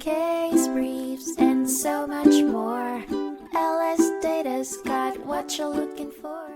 case briefs, and so much more. LSData's got what you're looking for.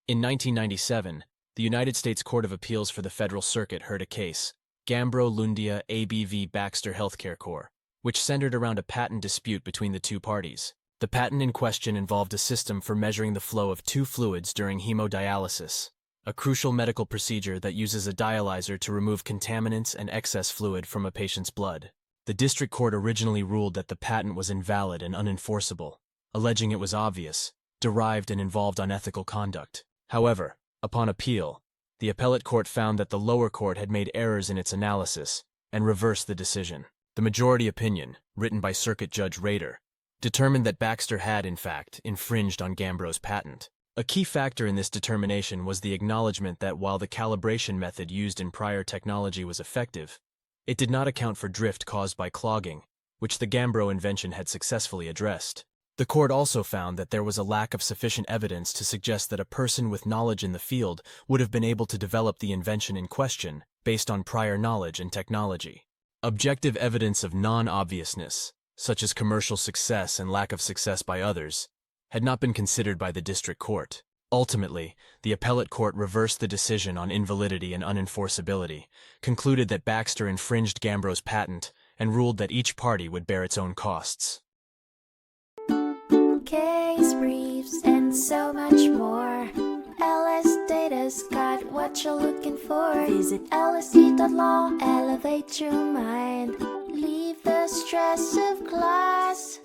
In 1997, the United States Court of Appeals for the Federal Circuit heard a case, Gambro Lundia ABV Baxter Healthcare Corp., which centered around a patent dispute between the two parties. The patent in question involved a system for measuring the flow of two fluids during hemodialysis, a crucial medical procedure that uses a dialyzer to remove contaminants and excess fluid from a patient's blood. The district court originally ruled that the patent was invalid and unenforceable, alleging it was obvious, derived, and involved unethical conduct. However, upon appeal, the appellate court found that the lower court had made errors in its analysis and reversed the decision. The majority opinion, written by Circuit Judge Rader, determined that Baxter had, in fact, infringed on Gambro's patent. A key factor in this determination was the acknowledgement that while the calibration method used in prior technology was effective, it did not account for drift caused by clogging, which the Gambro invention had successfully addressed. The court also found that there was a lack of sufficient evidence to suggest that a person with knowledge in the field would have been able to develop the invention in question based on prior knowledge and technology. Objective evidence of non-obviousness, such as commercial success and lack of success by others, had not been considered by the district court. Ultimately, the appellate court reversed the decision on invalidity and unenforceability, concluded that Baxter infringed Gambro's patent, and ruled that each party would bear its own costs. Case briefs, and so much more. LSData's got what you're looking for. Visit lsd.law, elevate your mind. Leave the stress of class.